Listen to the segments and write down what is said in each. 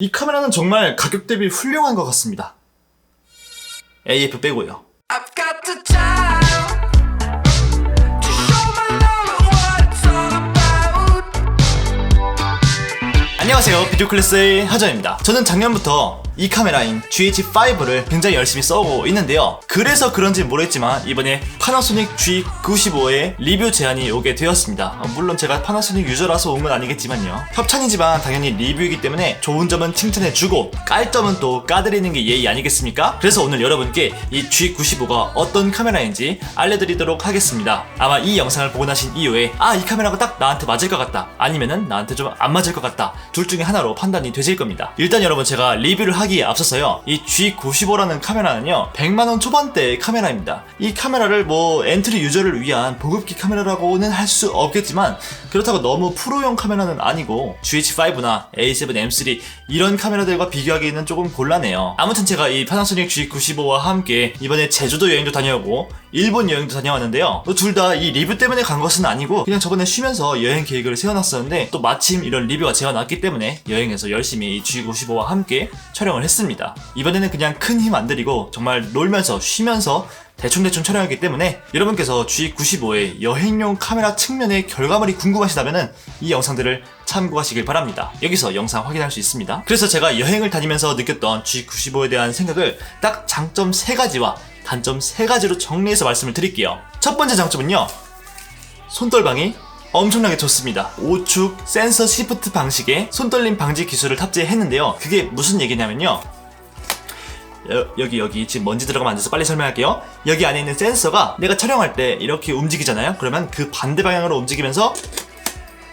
이 카메라는 정말 가격 대비 훌륭한 것 같습니다. AF 빼고요. I've got the time to show my love what it's all about. 안녕하세요, 비디오 클래스의 하정입니다. 저는 작년부터 이 카메라인 GH5를 굉장히 열심히 써오고 있는데요. 그래서 그런지 모르겠지만 이번에 파나소닉 G95의 리뷰 제안이 오게 되었습니다. 물론 제가 파나소닉 유저라서 온 건 아니겠지만요. 협찬이지만 당연히 리뷰이기 때문에 좋은 점은 칭찬해주고 깔 점은 또 까드리는 게 예의 아니겠습니까? 그래서 오늘 여러분께 이 G95가 어떤 카메라인지 알려드리도록 하겠습니다. 아마 이 영상을 보고 나신 이후에 이 카메라가 딱 나한테 맞을 것 같다, 아니면은 나한테 좀 안 맞을 것 같다, 둘 중에 하나로 판단이 되실 겁니다. 일단 여러분, 제가 리뷰를 하기에 앞서서요, 이 G95라는 카메라는요 100만원 초반대의 카메라입니다. 이 카메라를 엔트리 유저를 위한 보급기 카메라라고는 할 수 없겠지만, 그렇다고 너무 프로용 카메라는 아니고 GH5나 A7M3 이런 카메라들과 비교하기에는 조금 곤란해요. 아무튼 제가 이 파나소닉 G95와 함께 이번에 제주도 여행도 다녀오고 일본 여행도 다녀왔는데요, 둘 다 이 리뷰 때문에 간 것은 아니고 그냥 저번에 쉬면서 여행 계획을 세워놨었는데 또 마침 이런 리뷰가 제어났기 때문에 여행에서 열심히 이 G95와 함께 촬영을 했습니다. 이번에는 그냥 큰 힘 안 들이고 정말 놀면서 쉬면서 대충대충 촬영하기 때문에 여러분께서 G95의 여행용 카메라 측면의 결과물이 궁금하시다면 이 영상들을 참고하시길 바랍니다. 여기서 영상 확인할 수 있습니다. 그래서 제가 여행을 다니면서 느꼈던 G95에 대한 생각을 딱 장점 3가지와 단점 3가지로 정리해서 말씀을 드릴게요. 첫 번째 장점은요, 손떨방이 엄청나게 좋습니다. 5축 센서 시프트 방식의 손떨림 방지 기술을 탑재했는데요. 그게 무슨 얘기냐면요, 여기 지금 먼지 들어가면 안 돼서 빨리 설명할게요. 여기 안에 있는 센서가 내가 촬영할 때 이렇게 움직이잖아요. 그러면 그 반대 방향으로 움직이면서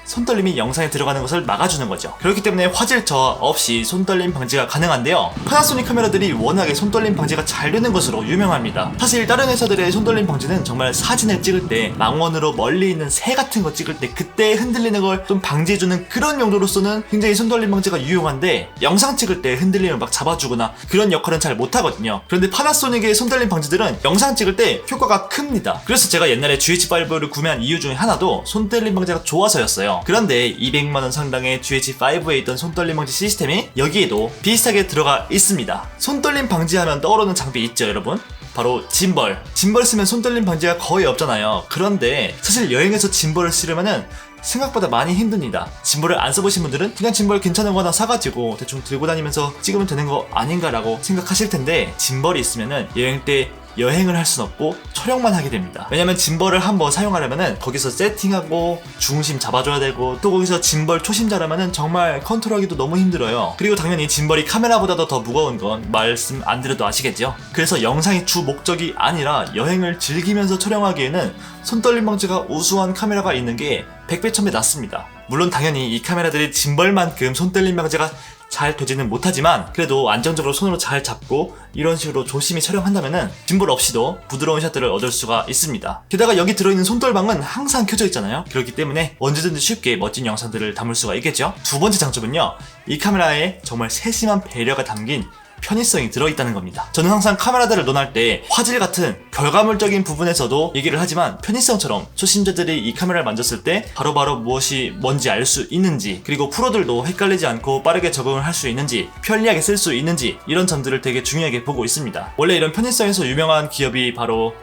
손떨림이 영상에 들어가는 것을 막아주는 거죠. 그렇기 때문에 화질 저하 없이 손떨림 방지가 가능한데요, 파나소닉 카메라들이 워낙에 손떨림 방지가 잘 되는 것으로 유명합니다. 사실 다른 회사들의 손떨림 방지는 정말 사진을 찍을 때 망원으로 멀리 있는 새 같은 거 찍을 때 그때 흔들리는 걸 좀 방지해주는 그런 용도로서는 굉장히 손떨림 방지가 유용한데, 영상 찍을 때 흔들림을 막 잡아주거나 그런 역할은 잘 못하거든요. 그런데 파나소닉의 손떨림 방지들은 영상 찍을 때 효과가 큽니다. 그래서 제가 옛날에 GH5를 구매한 이유 중에 하나도 손떨림 방지가 좋아서였어요. 그런데 200만원 상당의 GH5에 있던 손떨림 방지 시스템이 여기에도 비슷하게 들어가 있습니다. 손떨림 방지하면 떠오르는 장비 있죠, 여러분? 바로 짐벌. 짐벌 쓰면 손떨림 방지가 거의 없잖아요. 그런데 사실 여행에서 짐벌을 쓰려면은 생각보다 많이 힘듭니다. 짐벌을 안 써보신 분들은 그냥 짐벌 괜찮은 거 하나 사가지고 대충 들고 다니면서 찍으면 되는 거 아닌가라고 생각하실 텐데, 짐벌이 있으면은 여행 때 여행을 할 순 없고 촬영만 하게 됩니다. 왜냐면 짐벌을 한번 사용하려면은 거기서 세팅하고 중심 잡아줘야 되고, 또 거기서 짐벌 초심자라면은 정말 컨트롤하기도 너무 힘들어요. 그리고 당연히 짐벌이 카메라보다도 더 무거운 건 말씀 안 드려도 아시겠죠? 그래서 영상이 주 목적이 아니라 여행을 즐기면서 촬영하기에는 손떨림 방지가 우수한 카메라가 있는 게 100배 1000배 낫습니다. 물론 당연히 이 카메라들이 짐벌만큼 손떨림 방지가 잘 되지는 못하지만, 그래도 안정적으로 손으로 잘 잡고 이런 식으로 조심히 촬영한다면은 짐벌 없이도 부드러운 샷들을 얻을 수가 있습니다. 게다가 여기 들어있는 손떨방은 항상 켜져 있잖아요. 그렇기 때문에 언제든지 쉽게 멋진 영상들을 담을 수가 있겠죠. 두 번째 장점은요, 이 카메라에 정말 세심한 배려가 담긴 편의성이 들어있다는 겁니다. 저는 항상 카메라들을 논할 때 화질 같은 결과물적인 부분에서도 얘기를 하지만, 편의성처럼 초심자들이 이 카메라를 만졌을 때 바로바로 무엇이 뭔지 알 수 있는지, 그리고 프로들도 헷갈리지 않고 빠르게 적응을 할 수 있는지, 편리하게 쓸 수 있는지, 이런 점들을 되게 중요하게 보고 있습니다. 원래 이런 편의성에서 유명한 기업이 바로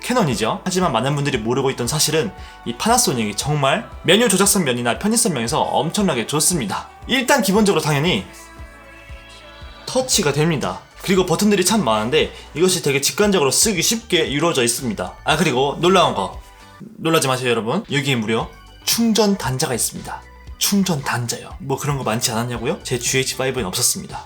캐논이죠. 하지만 많은 분들이 모르고 있던 사실은 이 파나소닉이 정말 메뉴 조작성 면이나 편의성 면에서 엄청나게 좋습니다. 일단 기본적으로 당연히 터치가 됩니다. 그리고 버튼들이 참 많은데 이것이 되게 직관적으로 쓰기 쉽게 이루어져 있습니다. 그리고 놀라운 거, 놀라지 마세요 여러분, 여기에 무려 충전 단자가 있습니다. 충전 단자요. 그런 거 많지 않았냐고요? 제 GH5엔 없었습니다.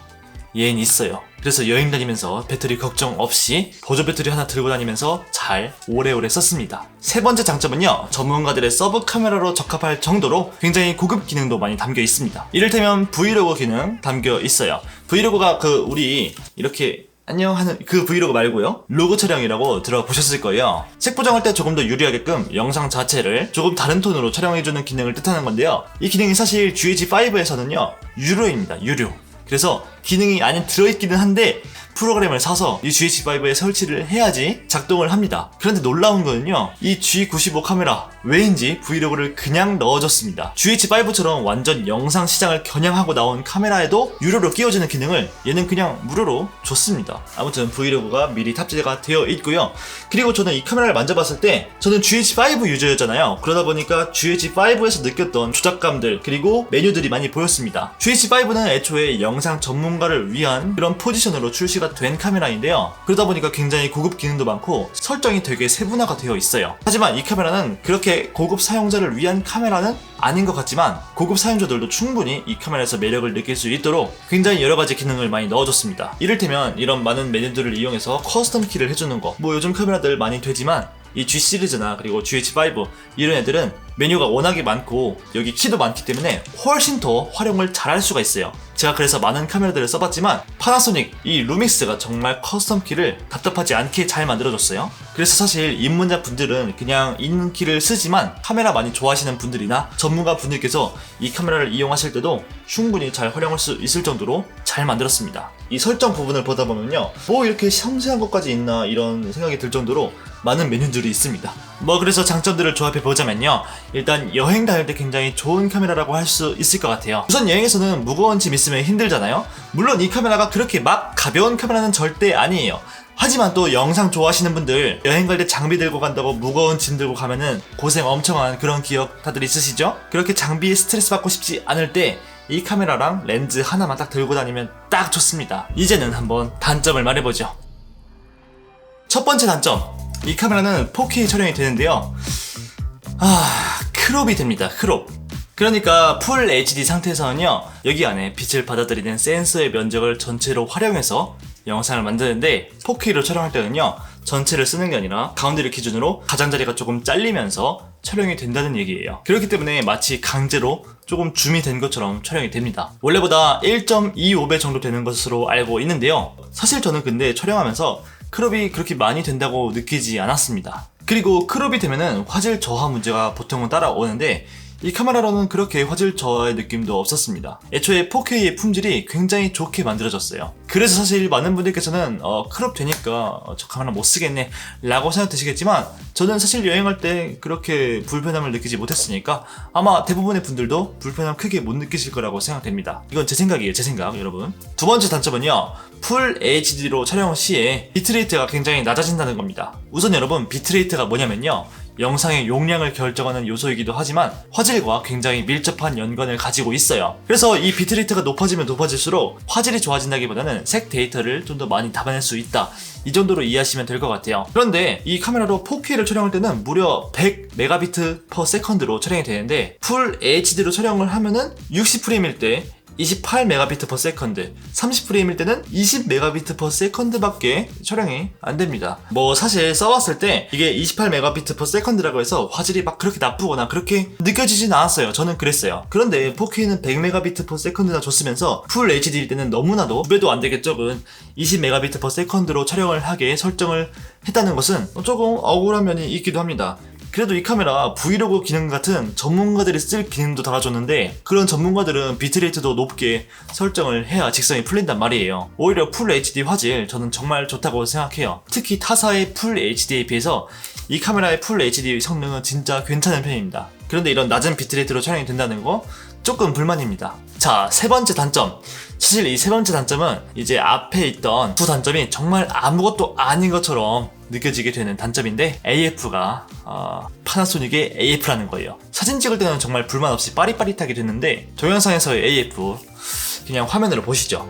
얘는 있어요. 그래서 여행 다니면서 배터리 걱정 없이 보조 배터리 하나 들고 다니면서 잘 오래오래 썼습니다. 세 번째 장점은요, 전문가들의 서브 카메라로 적합할 정도로 굉장히 고급 기능도 많이 담겨 있습니다. 이를테면 브이로그 기능 담겨 있어요. 브이로그가 우리 이렇게 안녕 하는 그 브이로그 말고요, 로그 촬영이라고 들어보셨을 거예요. 색 보정할 때 조금 더 유리하게끔 영상 자체를 조금 다른 톤으로 촬영해주는 기능을 뜻하는 건데요, 이 기능이 사실 GH5에서는요 유료입니다. 유료. 그래서 기능이 안에 들어있기는 한데 프로그램을 사서 이 GH5에 설치를 해야지 작동을 합니다. 그런데 놀라운 거는요, 이 G95 카메라 왜인지 브이로그를 그냥 넣어줬습니다. GH5처럼 완전 영상 시장을 겨냥하고 나온 카메라에도 유료로 끼워주는 기능을 얘는 그냥 무료로 줬습니다. 아무튼 브이로그가 미리 탑재가 되어 있고요. 그리고 저는 이 카메라를 만져봤을 때 저는 GH5 유저였잖아요. 그러다 보니까 GH5에서 느꼈던 조작감들 그리고 메뉴들이 많이 보였습니다. GH5는 애초에 영상 전문가를 위한 그런 포지션으로 출시가 된 카메라인데요. 그러다 보니까 굉장히 고급 기능도 많고 설정이 되게 세분화가 되어 있어요. 하지만 이 카메라는 그렇게 고급 사용자를 위한 카메라는 아닌 것 같지만 고급 사용자들도 충분히 이 카메라에서 매력을 느낄 수 있도록 굉장히 여러가지 기능을 많이 넣어줬습니다. 이를테면 이런 많은 메뉴들을 이용해서 커스텀 키를 해주는 거, 뭐 요즘 카메라들 많이 되지만 이 G 시리즈나 그리고 GH5 이런 애들은 메뉴가 워낙에 많고 여기 키도 많기 때문에 훨씬 더 활용을 잘할 수가 있어요. 제가 그래서 많은 카메라들을 써봤지만 파나소닉 이 루믹스가 정말 커스텀 키를 답답하지 않게 잘 만들어줬어요. 그래서 사실 입문자 분들은 그냥 있는 키를 쓰지만 카메라 많이 좋아하시는 분들이나 전문가 분들께서 이 카메라를 이용하실 때도 충분히 잘 활용할 수 있을 정도로 잘 만들었습니다. 이 설정 부분을 보다 보면요, 뭐 이렇게 섬세한 것까지 있나 이런 생각이 들 정도로 많은 메뉴들이 있습니다. 뭐 그래서 장점들을 조합해 보자면요, 일단 여행 다닐 때 굉장히 좋은 카메라라고 할 수 있을 것 같아요. 우선 여행에서는 무거운 짐 있으면 힘들잖아요. 물론 이 카메라가 그렇게 막 가벼운 카메라는 절대 아니에요. 하지만 또 영상 좋아하시는 분들 여행 갈 때 장비 들고 간다고 무거운 짐 들고 가면은 고생 엄청 한 그런 기억 다들 있으시죠? 그렇게 장비에 스트레스 받고 싶지 않을 때 이 카메라랑 렌즈 하나만 딱 들고 다니면 딱 좋습니다. 이제는 한번 단점을 말해보죠. 첫 번째 단점, 이 카메라는 4K 촬영이 되는데요, 크롭이 됩니다. 크롭. 그러니까 풀 HD 상태에서는요, 여기 안에 빛을 받아들이는 센서의 면적을 전체로 활용해서 영상을 만드는데 4K로 촬영할 때는요, 전체를 쓰는 게 아니라 가운데를 기준으로 가장자리가 조금 잘리면서 촬영이 된다는 얘기예요. 그렇기 때문에 마치 강제로 조금 줌이 된 것처럼 촬영이 됩니다. 원래보다 1.25배 정도 되는 것으로 알고 있는데요, 사실 저는 근데 촬영하면서 크롭이 그렇게 많이 된다고 느끼지 않았습니다. 그리고 크롭이 되면은 화질 저하 문제가 보통은 따라오는데 이 카메라로는 그렇게 화질 저하의 느낌도 없었습니다. 애초에 4K의 품질이 굉장히 좋게 만들어졌어요. 그래서 사실 많은 분들께서는 크롭 되니까 저 카메라 못 쓰겠네 라고 생각되시겠지만, 저는 사실 여행할 때 그렇게 불편함을 느끼지 못했으니까 아마 대부분의 분들도 불편함 크게 못 느끼실 거라고 생각됩니다. 이건 제 생각이에요. 제 생각, 여러분. 두 번째 단점은요, 풀 HD로 촬영 시에 비트레이트가 굉장히 낮아진다는 겁니다. 우선 여러분, 비트레이트가 뭐냐면요, 영상의 용량을 결정하는 요소이기도 하지만 화질과 굉장히 밀접한 연관을 가지고 있어요. 그래서 이 비트레이트가 높아지면 높아질수록 화질이 좋아진다기보다는 색 데이터를 좀 더 많이 담아낼 수 있다, 이 정도로 이해하시면 될 것 같아요. 그런데 이 카메라로 4K를 촬영할 때는 무려 100Mbps/s로 촬영이 되는데 풀 HD로 촬영을 하면은 60프레임일 때 28Mbps, 30프레임일 때는 20Mbps 밖에 촬영이 안 됩니다. 뭐 사실 써봤을 때 이게 28Mbps라고 해서 화질이 막 그렇게 나쁘거나 그렇게 느껴지진 않았어요. 저는 그랬어요. 그런데 4K는 100Mbps나 줬으면서 풀 HD일 때는 너무나도 2배도 안 되게 적은 20Mbps로 촬영을 하게 설정을 했다는 것은 조금 억울한 면이 있기도 합니다. 그래도 이 카메라 브이로그 기능 같은 전문가들이 쓸 기능도 달아줬는데, 그런 전문가들은 비트레이트도 높게 설정을 해야 직성이 풀린단 말이에요. 오히려 풀 HD 화질 저는 정말 좋다고 생각해요. 특히 타사의 풀 HD에 비해서 이 카메라의 풀 HD 성능은 진짜 괜찮은 편입니다. 그런데 이런 낮은 비트레이트로 촬영이 된다는 거 조금 불만입니다. 자, 세 번째 단점. 사실 이 세 번째 단점은 이제 앞에 있던 두 단점이 정말 아무것도 아닌 것처럼 느껴지게 되는 단점인데, AF가 파나소닉의 AF라는 거예요. 사진 찍을 때는 정말 불만 없이 빠릿빠릿하게 됐는데 동영상에서의 AF 그냥 화면으로 보시죠.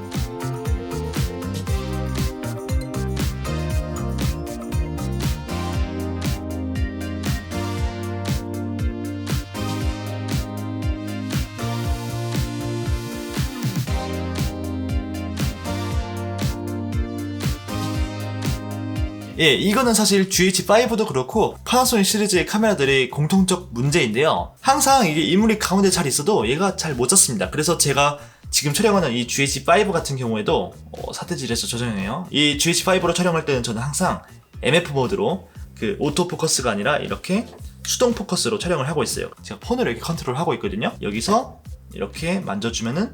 예, 이거는 사실 GH5도 그렇고 파나소닉 시리즈의 카메라들의 공통적 문제인데요, 항상 이게 이물이 가운데 잘 있어도 얘가 잘 못 잡습니다. 그래서 제가 지금 촬영하는 이 GH5 같은 경우에도 사태질에서 조정해요. 이 GH5로 촬영할 때는 저는 항상 MF 모드로 그 오토 포커스가 아니라 이렇게 수동 포커스로 촬영을 하고 있어요. 제가 폰으로 이렇게 컨트롤 하고 있거든요. 여기서 이렇게 만져주면은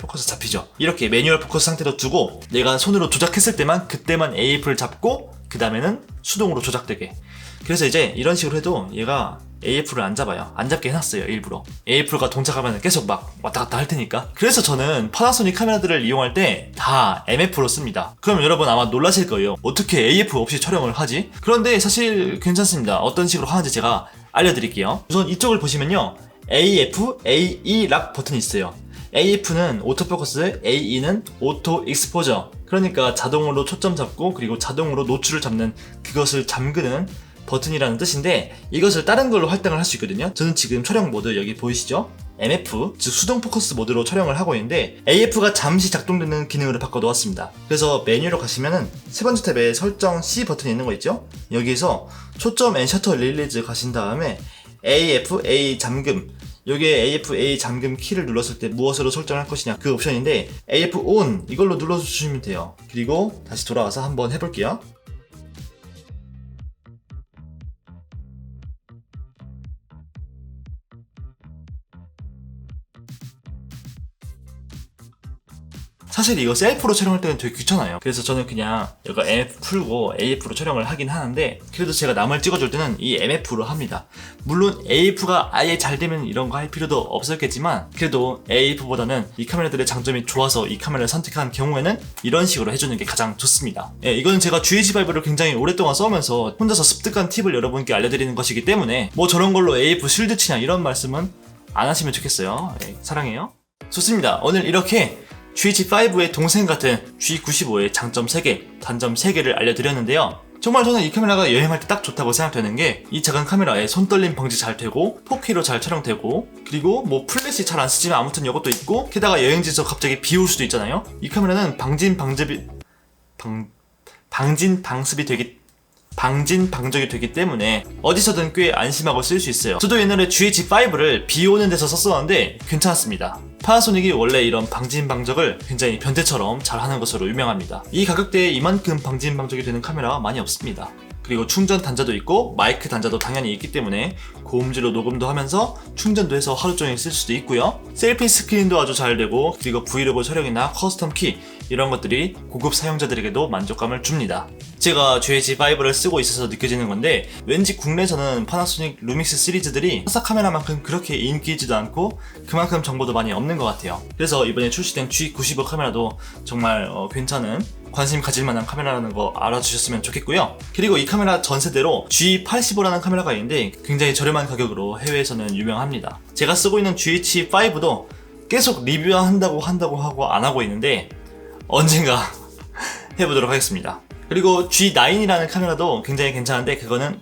포커스 잡히죠. 이렇게 매뉴얼 포커스 상태로 두고 내가 손으로 조작했을 때만 그때만 AF를 잡고 그 다음에는 수동으로 조작되게. 그래서 이제 이런 식으로 해도 얘가 AF를 안 잡아요. 안 잡게 해놨어요, 일부러. AF가 동작하면 계속 막 왔다 갔다 할 테니까. 그래서 저는 파나소닉 카메라들을 이용할 때 다 MF로 씁니다. 그럼 여러분 아마 놀라실 거예요. 어떻게 AF 없이 촬영을 하지? 그런데 사실 괜찮습니다. 어떤 식으로 하는지 제가 알려드릴게요. 우선 이쪽을 보시면요, AF, AE 락 버튼이 있어요. AF는 오토포커스, AE는 오토 익스포저. 그러니까 자동으로 초점 잡고 그리고 자동으로 노출을 잡는 그것을 잠그는 버튼이라는 뜻인데, 이것을 다른 걸로 할당을 할 수 있거든요. 저는 지금 촬영 모드 여기 보이시죠? MF, 즉 수동 포커스 모드로 촬영을 하고 있는데 AF가 잠시 작동되는 기능으로 바꿔 놓았습니다. 그래서 메뉴로 가시면은 세 번째 탭에 설정 C 버튼이 있는 거 있죠? 여기에서 초점 앤 셔터 릴리즈 가신 다음에 AF, A 잠금, 여기에 AF, A 잠금 키를 눌렀을 때 무엇으로 설정할 것이냐 그 옵션인데 AF ON 이걸로 눌러주시면 돼요. 그리고 다시 돌아와서 한번 해볼게요. 사실 이거 셀프로 촬영할 때는 되게 귀찮아요. 그래서 저는 그냥 여기가 MF 풀고 AF로 촬영을 하긴 하는데, 그래도 제가 남을 찍어줄 때는 이 MF로 합니다. 물론 AF가 아예 잘 되면 이런 거 할 필요도 없었겠지만, 그래도 AF보다는 이 카메라들의 장점이 좋아서 이 카메라를 선택한 경우에는 이런 식으로 해주는 게 가장 좋습니다. 예, 이거는 제가 GH5를 굉장히 오랫동안 써오면서 혼자서 습득한 팁을 여러분께 알려드리는 것이기 때문에 뭐 저런 걸로 AF 실드 치냐 이런 말씀은 안 하시면 좋겠어요. 예, 사랑해요. 좋습니다. 오늘 이렇게 GH5의 동생 같은 G95의 장점 3개, 단점 3개를 알려드렸는데요. 정말 저는 이 카메라가 여행할 때 딱 좋다고 생각되는 게, 이 작은 카메라에 손떨림 방지 잘 되고 4K로 잘 촬영되고, 그리고 뭐 플래시 잘 안 쓰지만 아무튼 이것도 있고, 게다가 여행지에서 갑자기 비 올 수도 있잖아요. 이 카메라는 방진 방적이 되기 때문에 어디서든 꽤 안심하고 쓸 수 있어요. 저도 옛날에 GH5를 비 오는 데서 썼었는데 괜찮았습니다. 파나소닉이 원래 이런 방진 방적을 굉장히 변태처럼 잘하는 것으로 유명합니다. 이 가격대에 이만큼 방진 방적이 되는 카메라가 많이 없습니다. 그리고 충전 단자도 있고 마이크 단자도 당연히 있기 때문에 고음질로 녹음도 하면서 충전도 해서 하루 종일 쓸 수도 있고요. 셀피 스크린도 아주 잘 되고, 그리고 브이로그 촬영이나 커스텀 키 이런 것들이 고급 사용자들에게도 만족감을 줍니다. 제가 GH5를 쓰고 있어서 느껴지는 건데, 왠지 국내에서는 파나소닉 루믹스 시리즈들이 타사 카메라만큼 그렇게 인기 있지도 않고 그만큼 정보도 많이 없는 것 같아요. 그래서 이번에 출시된 G95 카메라도 정말 괜찮은, 관심 가질 만한 카메라라는 거 알아주셨으면 좋겠고요. 그리고 이 카메라 전세대로 G85라는 카메라가 있는데 굉장히 저렴한 가격으로 해외에서는 유명합니다. 제가 쓰고 있는 GH5도 계속 리뷰한다고 하고 안 하고 있는데 언젠가 해보도록 하겠습니다. 그리고 G9이라는 카메라도 굉장히 괜찮은데 그거는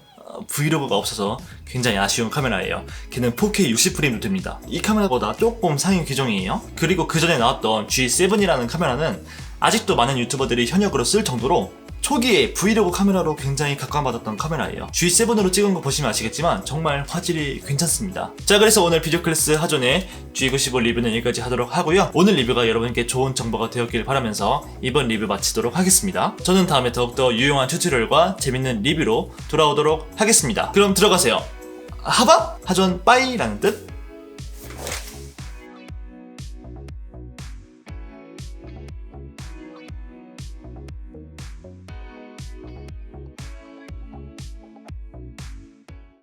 브이로그가 없어서 굉장히 아쉬운 카메라예요. 걔는 4K 60프레임도 됩니다. 이 카메라보다 조금 상위 규정이에요. 그리고 그 전에 나왔던 G7이라는 카메라는 아직도 많은 유튜버들이 현역으로 쓸 정도로 초기에 브이로그 카메라로 굉장히 각광받았던 카메라예요. G7으로 찍은 거 보시면 아시겠지만 정말 화질이 괜찮습니다. 자, 그래서 오늘 비디오 클래스 하존의 G95 리뷰는 여기까지 하도록 하고요. 오늘 리뷰가 여러분께 좋은 정보가 되었길 바라면서 이번 리뷰 마치도록 하겠습니다. 저는 다음에 더욱더 유용한 튜토리얼과 재밌는 리뷰로 돌아오도록 하겠습니다. 그럼 들어가세요. 하바? 하존 빠이라는 뜻?